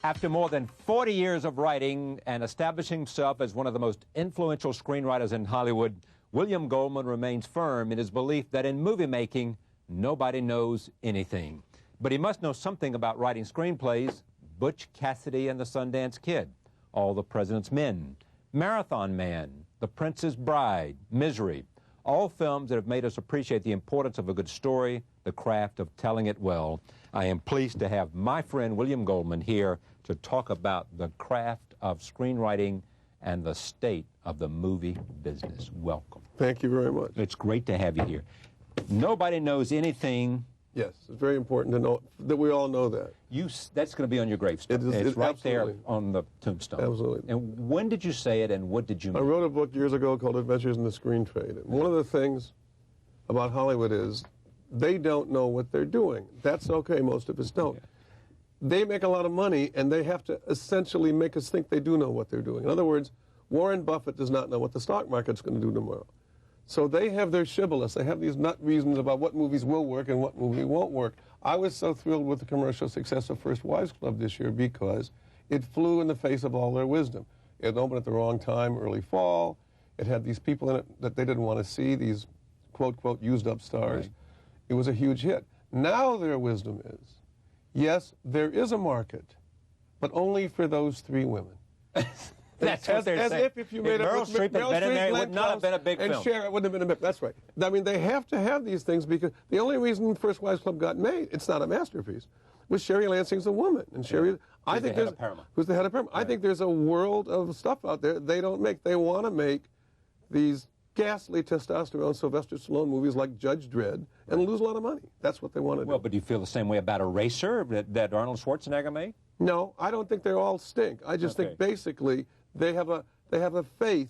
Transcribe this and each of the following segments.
After more than 40 years of writing and establishing himself as one of the most influential screenwriters in Hollywood, William Goldman remains firm in his belief that in movie making, nobody knows anything. But he must know something about writing screenplays. Butch Cassidy and the Sundance Kid, All the President's Men, Marathon Man, The Princess Bride, Misery, all films that have made us appreciate the importance of a good story, the craft of telling it well. I am pleased to have my friend William Goldman here to talk about the craft of screenwriting and the state of the movie business. Welcome. Thank you very much. It's great to have you here. Nobody knows anything. Yes, it's very important to know that we all know that. That's going to be on your gravestone. It's right there on the tombstone. Absolutely. And when did you say it, and what did you mean? I wrote a book years ago called Adventures in the Screen Trade. And one of the things about Hollywood is they don't know what they're doing. That's okay, most of us don't. Yeah. They make a lot of money, and they have to essentially make us think they do know what they're doing. In other words, Warren Buffett does not know what the stock market's going to do tomorrow. So they have their shibboleths. They have these nut reasons about what movies will work and what movie won't work. I was so thrilled with the commercial success of First Wives Club this year because it flew in the face of all their wisdom. It opened at the wrong time, early fall. It had these people in it that they didn't want to see, these quote, quote, used up stars. Right. It was a huge hit. Now their wisdom is, yes, there is a market, but only for those three women. That's what they're saying. As if you made Meryl Streep had been in there, it would not have been a big film. And Cher, it wouldn't have been a big. That's right. I mean, they have to have these things because the only reason First Wives Club got made, it's not a masterpiece, was Sherry Lansing's a woman. And Sherry, I think there's, who's the head of Paramount. Right. I think there's a world of stuff out there they don't make. They want to make these ghastly testosterone Sylvester Stallone movies like Judge Dredd and lose a lot of money. That's what they want to do. Well, but do you feel the same way about Eraser that Arnold Schwarzenegger made? No, I don't think they all stink. I just think basically they have a faith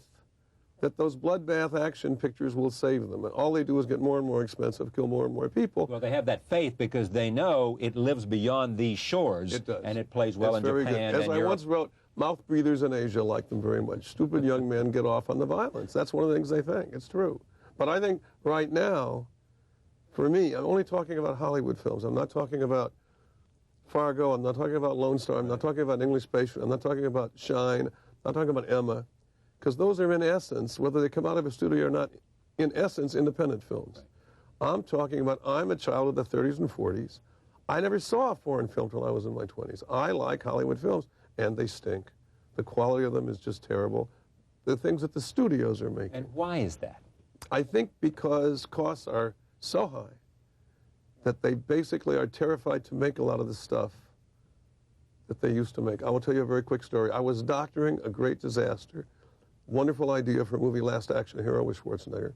that those bloodbath action pictures will save them. And all they do is get more and more expensive, kill more and more people. Well, they have that faith because they know it lives beyond these shores. It does. And it plays well in Japan. As I once wrote, mouth breathers in Asia like them very much. Stupid young men get off on the violence. That's one of the things they think. It's true. But I think right now, for me, I'm only talking about Hollywood films. I'm not talking about Fargo. I'm not talking about Lone Star. I'm not talking about English Patient. I'm not talking about Shine. I'm not talking about Emma. Because those are, in essence, whether they come out of a studio or not, in essence, independent films. I'm talking about, I'm a child of the 30s and 40s. I never saw a foreign film till I was in my 20s. I like Hollywood films, and they stink. The quality of them is just terrible. The things that the studios are making. And why is that? I think because costs are so high that they basically are terrified to make a lot of the stuff that they used to make. I will tell you a very quick story. I was doctoring a great disaster. Wonderful idea for a movie, Last Action Hero with Schwarzenegger.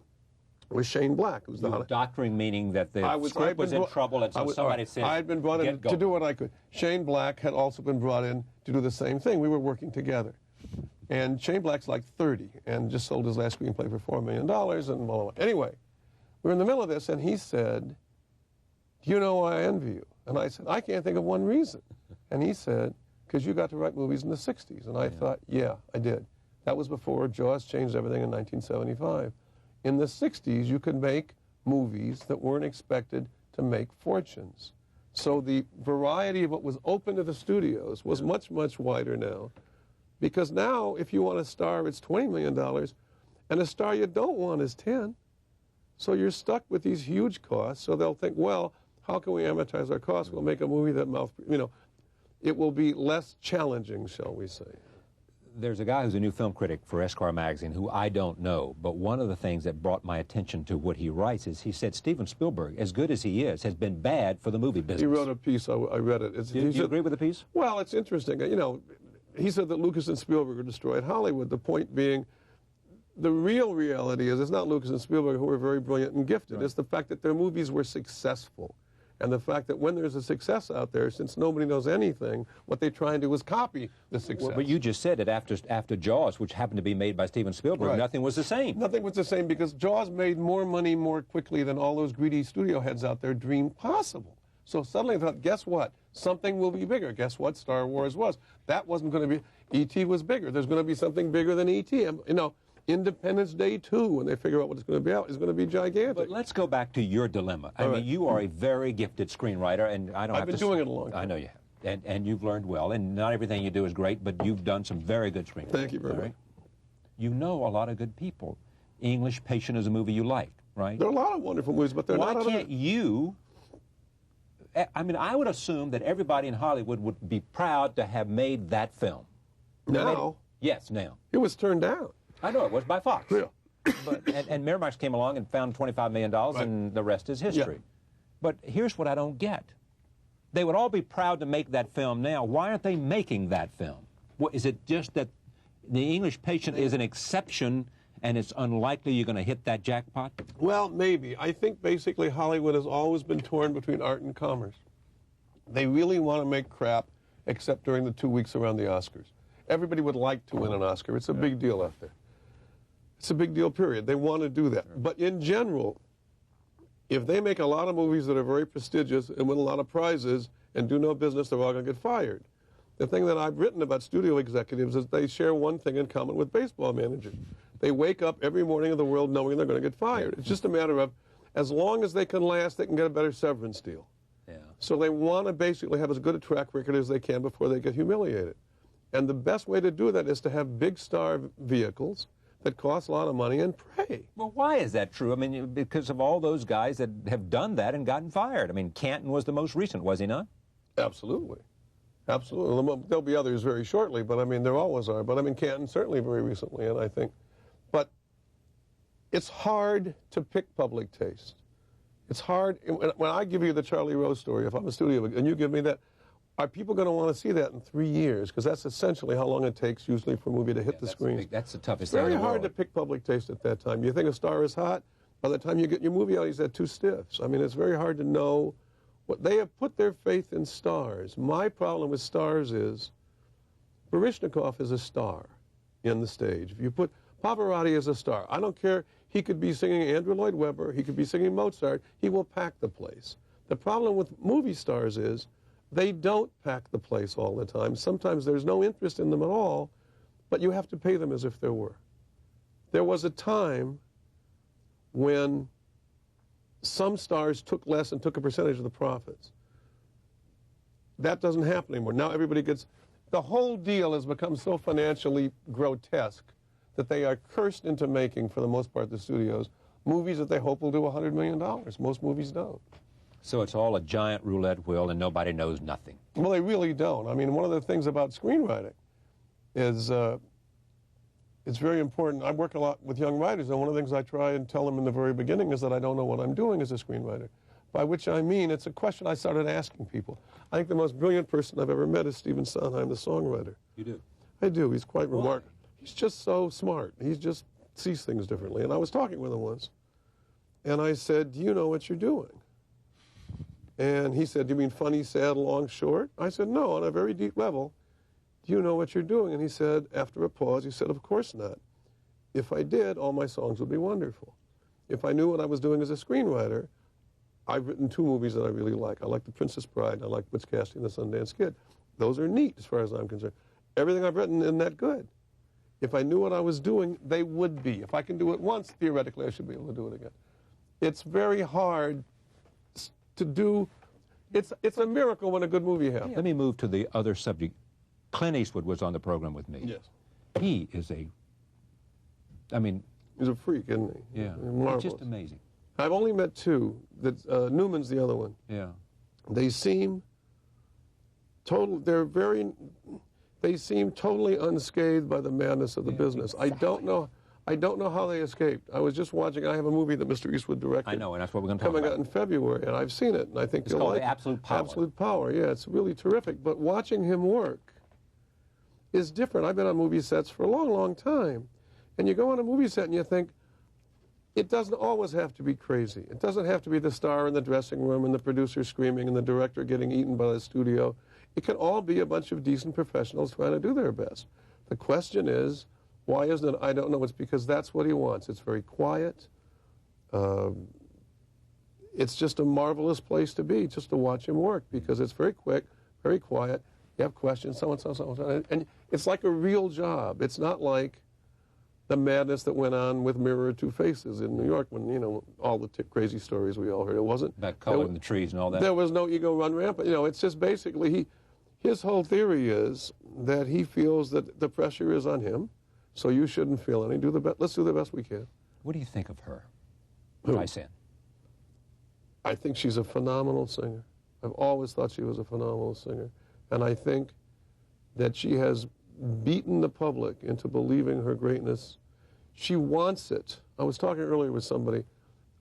It was Shane Black. It was the doctoring, meaning that the script was in trouble, and so somebody said, I had been brought in to do what I could. Shane Black had also been brought in to do the same thing. We were working together. And Shane Black's like 30 and just sold his last screenplay for $4 million and blah, blah, blah. Anyway, we were in the middle of this, and he said, do you know why I envy you? And I said, I can't think of one reason. And he said, because you got to write movies in the 60s. And I thought, yeah, I did. That was before Jaws changed everything in 1975. In the 60s, you could make movies that weren't expected to make fortunes. So the variety of what was open to the studios was much, much wider now. Because now, if you want a star, it's $20 million, and a star you don't want is 10. So you're stuck with these huge costs, so they'll think, well, how can we amortize our costs? We'll make a movie that it will be less challenging, shall we say. There's a guy who's a new film critic for Esquire magazine who I don't know, but one of the things that brought my attention to what he writes is he said Steven Spielberg, as good as he is, has been bad for the movie business. He wrote a piece, I read it. Do you agree with the piece? Well, it's interesting. He said that Lucas and Spielberg destroyed Hollywood, the point being the real reality is it's not Lucas and Spielberg who are very brilliant and gifted. Right. It's the fact that their movies were successful. And the fact that when there's a success out there, since nobody knows anything, what they try and do is copy the success. Well, but you just said that after Jaws, which happened to be made by Steven Spielberg, right, nothing was the same. Nothing was the same because Jaws made more money more quickly than all those greedy studio heads out there dreamed possible. So suddenly I thought, guess what? Something will be bigger. Guess what? Star Wars was. That wasn't going to be. E.T. was bigger. There's going to be something bigger than E.T. Independence Day 2, when they figure out what it's going to be out, is going to be gigantic. But let's go back to your dilemma. I mean, you are a very gifted screenwriter, and I don't have to... I've been doing it a long time. I know you have. and you've learned well, and not everything you do is great, but you've done some very good screenwriting. Thank you very much. Right? You know a lot of good people. English Patient is a movie you liked, right? There are a lot of wonderful movies, but they're Why not... can't you... I mean, I would assume that everybody in Hollywood would be proud to have made that film. Now? Yes, now. It was turned down. I know, it was by Fox. Yeah. But, and Miramax came along and found $25 million, right, and the rest is history. Yeah. But here's what I don't get. They would all be proud to make that film now. Why aren't they making that film? What, is it just that The English Patient is an exception and it's unlikely you're going to hit that jackpot? Well, maybe. I think basically Hollywood has always been torn between art and commerce. They really want to make crap, except during the 2 weeks around the Oscars. Everybody would like to win an Oscar. It's a big deal out there. It's a big deal, period. They want to do that. But in general, if they make a lot of movies that are very prestigious and win a lot of prizes and do no business, they're all going to get fired. The thing that I've written about studio executives is they share one thing in common with baseball managers. They wake up every morning of the world knowing they're going to get fired. It's just a matter of, as long as they can last, they can get a better severance deal. Yeah. So they want to basically have as good a track record as they can before they get humiliated. And the best way to do that is to have big star vehicles that cost a lot of money and pray. Well, why is that true? I mean, because of all those guys that have done that and gotten fired. I mean, Canton was the most recent, was he not? Absolutely. Absolutely. There'll be others very shortly, but I mean, there always are. But I mean, Canton certainly very recently, and I think. But it's hard to pick public taste. It's hard. When I give you the Charlie Rose story, if I'm a studio, and you give me that, are people going to want to see that in 3 years? Because that's essentially how long it takes usually for a movie to hit the screen. That's the toughest thing. It's very hard to pick public taste at that time. You think a star is hot, by the time you get your movie out, he's at 2 stiffs. I mean, it's very hard to know. What they have put their faith in stars. My problem with stars is Baryshnikov is a star in the stage. If you put Pavarotti as a star, I don't care. He could be singing Andrew Lloyd Webber. He could be singing Mozart. He will pack the place. The problem with movie stars is they don't pack the place all the time. Sometimes there's no interest in them at all, but you have to pay them as if there were. There was a time when some stars took less and took a percentage of the profits. That doesn't happen anymore. Now everybody gets... The whole deal has become so financially grotesque that they are cursed into making, for the most part, the studios, movies that they hope will do $100 million. Most movies don't. So it's all a giant roulette wheel and nobody knows nothing. Well, they really don't. I mean, one of the things about screenwriting is it's very important. I work a lot with young writers, and one of the things I try and tell them in the very beginning is that I don't know what I'm doing as a screenwriter. By which I mean, it's a question I started asking people. I think the most brilliant person I've ever met is Stephen Sondheim, the songwriter. You do? I do. He's quite remarkable. He's just so smart. He just sees things differently. And I was talking with him once, and I said, do you know what you're doing? And he said, do you mean funny, sad, long, short? I said, no, on a very deep level. Do you know what you're doing? And he said, after a pause, he said, of course not. If I did, all my songs would be wonderful. If I knew what I was doing as a screenwriter, I've written 2 movies that I really like. I like The Princess Bride, and I like Butch Cassidy and the Sundance Kid. Those are neat as far as I'm concerned. Everything I've written isn't that good. If I knew what I was doing, they would be. If I can do it once, theoretically, I should be able to do it again. It's very hard to do. It's a miracle when a good movie happens. Let me move to the other subject. Clint Eastwood was on the program with me. Yes. He is I mean... He's a freak, isn't he? Yeah. Marvelous. It's just amazing. I've only met 2. Newman's the other one. Yeah. They seem they seem totally unscathed by the madness of the business. Exactly. I don't know how they escaped. I was just watching, I have a movie that Mr. Eastwood directed. I know, and that's what we're going to talk about. Coming out in February, and I've seen it, and I think it's called Absolute Power. Absolute Power, yeah, it's really terrific. But watching him work is different. I've been on movie sets for a long, long time. And you go on a movie set and you think, it doesn't always have to be crazy. It doesn't have to be the star in the dressing room and the producer screaming and the director getting eaten by the studio. It can all be a bunch of decent professionals trying to do their best. The question is, why isn't it? I don't know. It's because that's what he wants. It's very quiet. It's just a marvelous place to be, just to watch him work, because it's very quick, very quiet. You have questions, so-and-so, and it's like a real job. It's not like the madness that went on with Mirror of Two Faces in New York when, you know, all the crazy stories we all heard. It wasn't... About coloring the trees and all that. There was no ego run rampant. You know, it's just basically His whole theory is that he feels that the pressure is on him, so you shouldn't feel any. Let's do the best we can. What do you think of her? Who? Streisand. I think she's a phenomenal singer. I've always thought she was a phenomenal singer. And I think that she has beaten the public into believing her greatness. She wants it. I was talking earlier with somebody.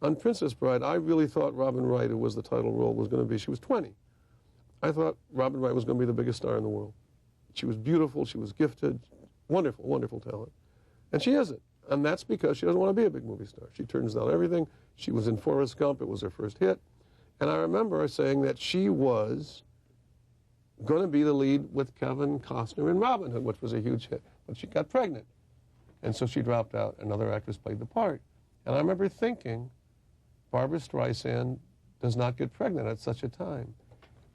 On Princess Bride, I really thought Robin Wright, who was the title role, was going to be, she was 20. I thought Robin Wright was going to be the biggest star in the world. She was beautiful, she was gifted, wonderful, wonderful talent. And she isn't. And that's because she doesn't want to be a big movie star. She turns down everything. She was in Forrest Gump, it was her first hit. And I remember her saying that she was going to be the lead with Kevin Costner in Robin Hood, which was a huge hit. But she got pregnant. And so she dropped out. Another actress played the part. And I remember thinking, Barbra Streisand does not get pregnant at such a time.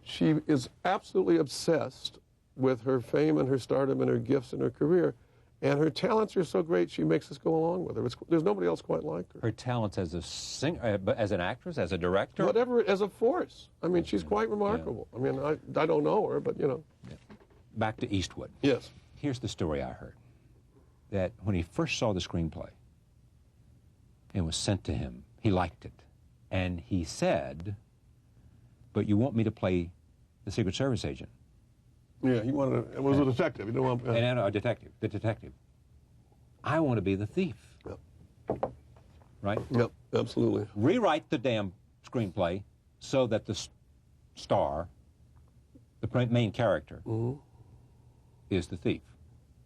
She is absolutely obsessed with her fame and her stardom and her gifts and her career. And her talents are so great, she makes us go along with her. There's nobody else quite like her. Her talents as a singer, as an actress, as a director? Whatever, as a force. I mean, she's quite remarkable. Yeah. I mean, I don't know her, but, you know. Yeah. Back to Eastwood. Yes. Here's the story I heard. That when he first saw the screenplay and was sent to him, he liked it. And he said, but you want me to play the Secret Service agent? Yeah, he wanted it was a detective. He didn't want a detective, the detective. I want to be the thief. Yep. Right? Yep, absolutely. Rewrite the damn screenplay so that the star, the main character, is the thief,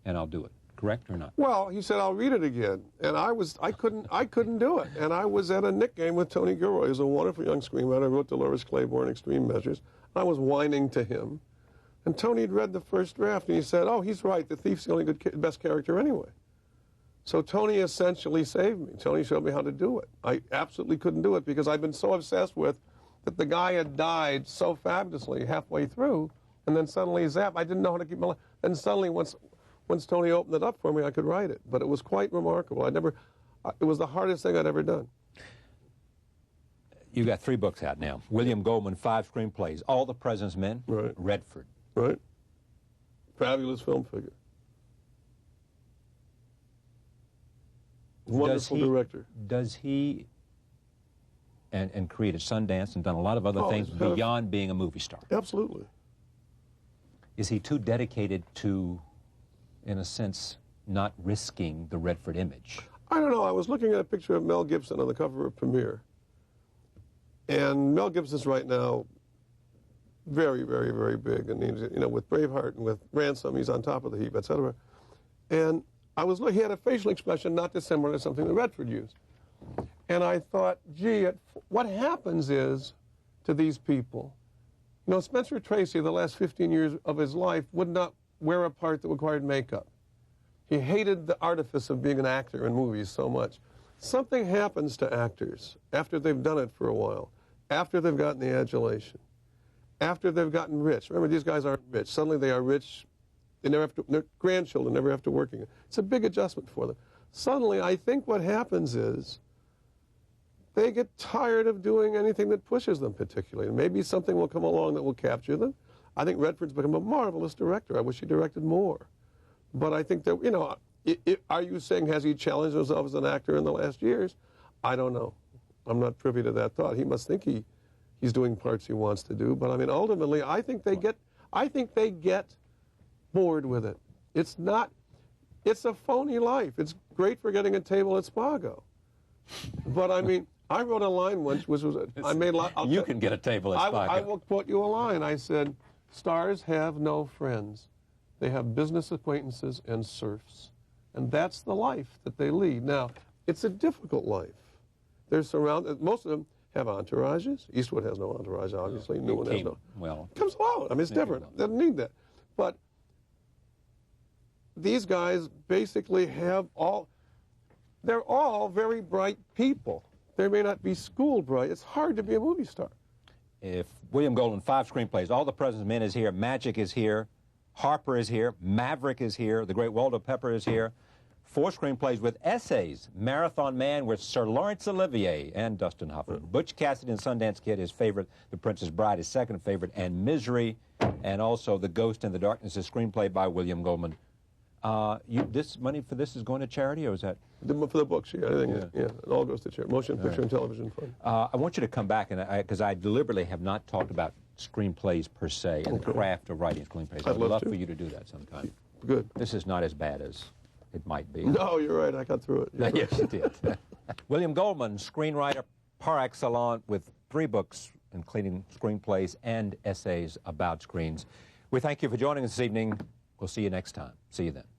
and I'll do it. Correct or not? Well, he said, I'll read it again. And I couldn't do it. And I was at a Nick game with Tony Gilroy, who's a wonderful young screenwriter, wrote Dolores Claiborne, Extreme Measures. I was whining to him. And Tony had read the first draft, and he said, oh, he's right, the thief's the only best character anyway. So Tony essentially saved me. Tony showed me how to do it. I absolutely couldn't do it because I'd been so obsessed with that the guy had died so fabulously halfway through, and then suddenly, zap, I didn't know how to keep my life. Then suddenly, once Tony opened it up for me, I could write it. But it was quite remarkable. It was the hardest thing I'd ever done. You got 3 books out now. William Goldman, 5 screenplays. All the President's Men. Right. Redford. Right. Fabulous film figure. Wonderful director. Does he, and created Sundance and done a lot of other things beyond being a movie star? Absolutely. Is he too dedicated to, in a sense, not risking the Redford image? I don't know. I was looking at a picture of Mel Gibson on the cover of Premiere. And Mel Gibson's right now very, very, very big. And he's, you know, with Braveheart and with Ransom, he's on top of the heap, etc. And I was looking, he had a facial expression not dissimilar to something that Redford used. And I thought, gee, what happens is to these people, you know, Spencer Tracy, the last 15 years of his life, would not wear a part that required makeup. He hated the artifice of being an actor in movies so much. Something happens to actors after they've done it for a while, after they've gotten the adulation, after they've gotten rich. Remember, these guys aren't rich. Suddenly they are rich. They never have to, their grandchildren never have to work again. It's a big adjustment for them. Suddenly, I think what happens is they get tired of doing anything that pushes them particularly. Maybe something will come along that will capture them. I think Redford's become a marvelous director. I wish he directed more. But I think that, you know, are you saying has he challenged himself as an actor in the last years? I don't know. I'm not privy to that thought. He must think he's doing parts he wants to do. But I mean, ultimately, I think they get bored with it. It's a phony life. It's great for getting a table at Spago. But I mean, I wrote a line once, which was, I made a lot. You can get a table at Spago. I will quote you a line. I said, stars have no friends. They have business acquaintances and serfs. And that's the life that they lead. Now, it's a difficult life. They're surrounded, most of them have entourages. Eastwood has no entourage, obviously. Newman has no. Well, it comes along. I mean, it's different. Doesn't need that. But these guys basically they're all very bright people. They may not be school bright. It's hard to be a movie star. If William Goldman, 5 screenplays, All the President's Men is here, Magic is here, Harper is here, Maverick is here, The Great Waldo Pepper is here, 4 screenplays with essays. Marathon Man with Sir Laurence Olivier and Dustin Hoffman. Butch Cassidy and Sundance Kid, his favorite. The Princess Bride, his second favorite. And Misery, and also The Ghost in the Darkness, a screenplay by William Goldman. This money for this is going to charity, or is that? For the books, yeah. I think it all goes to charity. Motion Picture and Television Fund. I want you to come back, because I deliberately have not talked about screenplays per se and the craft of writing screenplays. I'd love for you to do that sometime. Good. This is not as bad as it might be. No, you're right. I got through it. Yes, you did. William Goldman, screenwriter par excellence, with 3 books, including screenplays and essays about screens. We thank you for joining us this evening. We'll see you next time. See you then.